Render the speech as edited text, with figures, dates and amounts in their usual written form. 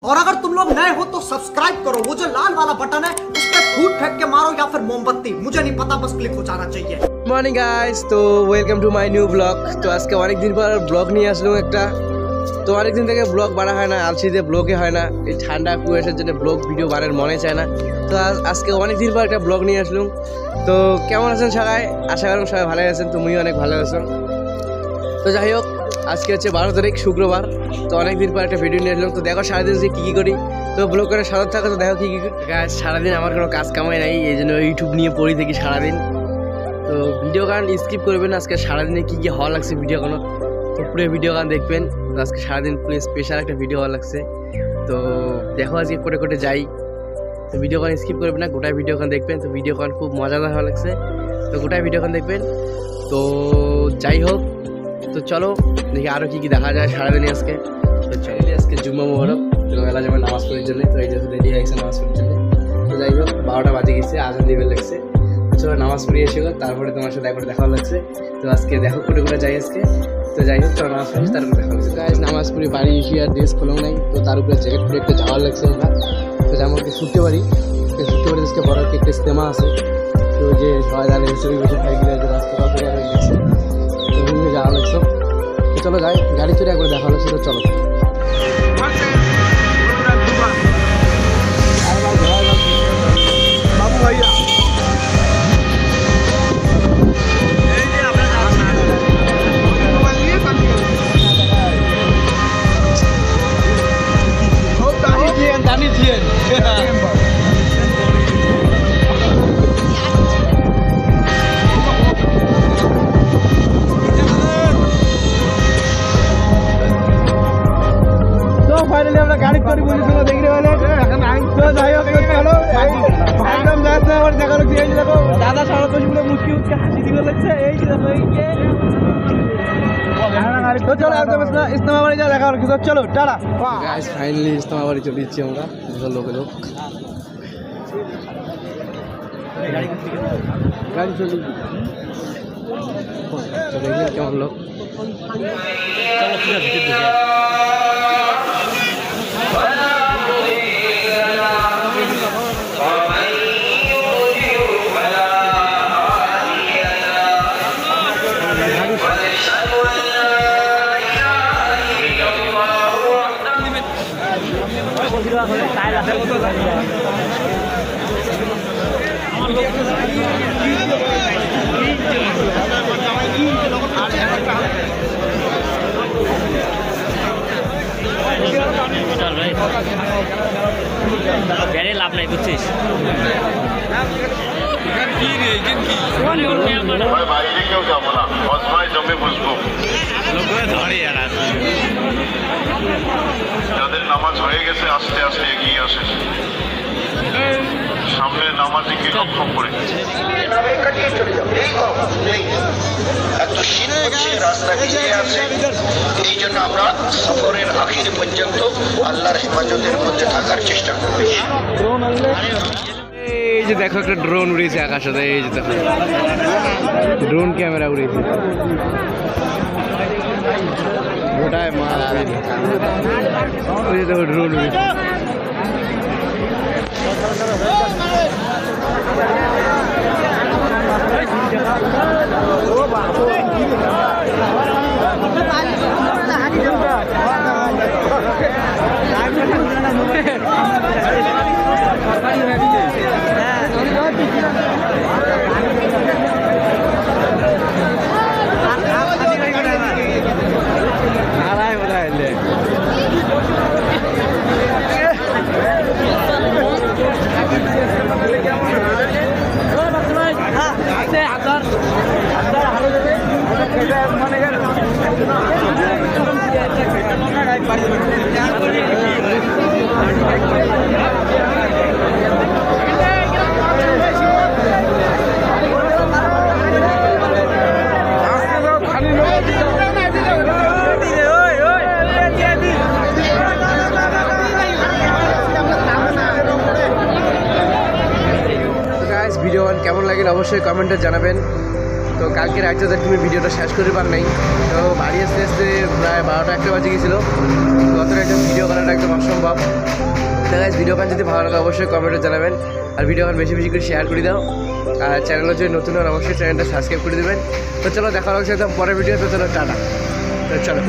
और अगर तुम लोग नए हो तो सब्सक्राइब करो, वो जो लाल वाला बटन है उस पर फूट फेंक के मारो या फिर मोमबत्ती, मुझे नहीं पता, बस क्लिक हो जाना चाहिए। मॉर्निंग गाइस, तो welcome to my new blog. তো আজকে অনেক দিন পর ব্লগ নিয়ে আসলাম একটা। তো অনেক দিন থেকে ব্লগ বাড়া হয় না, আলসিতে ব্লগে হয় না, এই ঠান্ডা কুয়াশার জন্য ব্লগ ভিডিও বানার মনে চায় না। তো আজকে অনেক দিন পর একটা ব্লগ নিয়ে আসলাম। তো কেমন আছেন সবাই? আশা করি সবাই ভালো আছেন, তুমিও অনেক ভালো আছো। তো যাই হোক, আজকে হচ্ছে 12 তারিখ শুক্রবার। তো অনেক দিন পর একটা ভিডিও নিয়ে আসলাম। তো দেখো সারাদিন যে কী কী করি, তো ব্লগ করে সাথে থাকো। তো দেখো কী কী করি। সারাদিন আমার কোনো কাজ কামাই নাই, এই জন্য ইউটিউব নিয়ে পড়ি থাকি সারাদিন। তো ভিডিও গান স্কিপ করবেন, আজকে সারাদিনে কী কী হওয়া লাগছে ভিডিও গান, তো পুরো ভিডিও গান দেখবেন। তো আজকে সারাদিন পুরো স্পেশাল একটা ভিডিও হওয়া লাগছে। তো দেখো আজকে করে করে যাই। তো ভিডিও গান স্কিপ করবেন না, গোটাই ভিডিও গান দেখবেন। তো ভিডিও গান খুব মজাদার হওয়া লাগছে, তো গোটাই ভিডিও গান দেখবেন। তো যাই হোক, তো চলো দেখি আরও কী কী দেখা যায় সারাদিনে আজকে। তো চলে আজকে জুম্মা মোহরম, তো এলা যাবে নামাজ পড়ার জন্য। তো এই যে রেডি হয়ে গেছে নামাজ পড়ার জন্য। তো যাই হোক, 12টা বাজে গেছে, আজান দিবে লাগছে। চলো নামাজ পড়িয়ে এসে তারপরে তোমার সাথে একবার দেখা লাগছে। তো আজকে দেখো করে করে যাই আজকে। তো যাই হোক, চলো নামাজ পড়ি, তারপরে দেখা লাগছে। গাইজ নামাজ পড়ি বাড়ি এসে আর ড্রেস খোলাও নাই, তো তার উপরে জ্যাকেট পরে একটা যাওয়ার লাগছে আমরা। তো যেমন কি ছুটতে পারি, আজকে বড় একটা ইস্তেমা আছে। তো যে সবাই জানে হিসেবে বসে থাকলে যে রাস্তা করে আর গেছে, তো ওইদিকে যাওয়া লাগছে। তো চলো যাই, গাড়ি চড়ে একবার দেখা লাগছে। তো চলো বাবু ভাইয়া ফাইনালি আমরা গাড়ি করে বলেছিল দেখি বলে। তো যাই হোক, চলো একদম যাচ্ছে আমার দেখা লাগছে। এই দেখো দাদা সারা পুরো মুচকি মুচকি হাসি দিবে লাগছে। এই যে দেখো তো চলো একদম ইস্তেমা বাড়ি যা দেখা লাগছে। তো চলো টাটা। গাইস ফাইনালি ইস্তেমা বাড়ি চলে দিচ্ছি আমরা, লোকে লোক গাড়ি চলে দেখলেন কেমন লোক। বেড়ে লাভ নাই, বুঝছিস? বাইরে কেউ যাবো না, অসহায় জমে বুঝবো। যাদের নামাজ হয়ে গেছে আস্তে আস্তে এগিয়ে আসে, সামনে নামাজে কি লক্ষ্য করে এত শীত হচ্ছে, রাস্তা ভিজে আছে। এই জন্য আমরা সফরের আখির পর্যন্ত আল্লাহর হেফাজতের মধ্যে থাকার চেষ্টা করছি। এই যে দেখো একটা ড্রোন উড়েছে আকাশে। এই যে দেখো ড্রোন ক্যামেরা উড়েছে, গোটায় মাল। ওই যে দেখো ড্রোন উড়েছে। ভিডিও কেমন লাগে অবশ্যই কমেন্টে জানাবেন। তো কালকে রাত্রে তো তুমি ভিডিওটা শেষ করতে পার নাই, তো বাড়ি আসতে আসতে প্রায় 12টা-1টা বাজে গিয়েছিলো। গত একটা ভিডিও করাটা একদম অসম্ভব। তো গাইস ভিডিওটা যদি ভালো লাগে অবশ্যই কমেন্টে জানাবেন, আর ভিডিওটা বেশি বেশি করে শেয়ার করে দাও, আর চ্যানেলে যদি নতুন হন অবশ্যই চ্যানেলটা সাবস্ক্রাইব করে দেবেন। তো চলো দেখা হচ্ছে একদম পরের ভিডিও, তো চলো টাটা। তো চলো।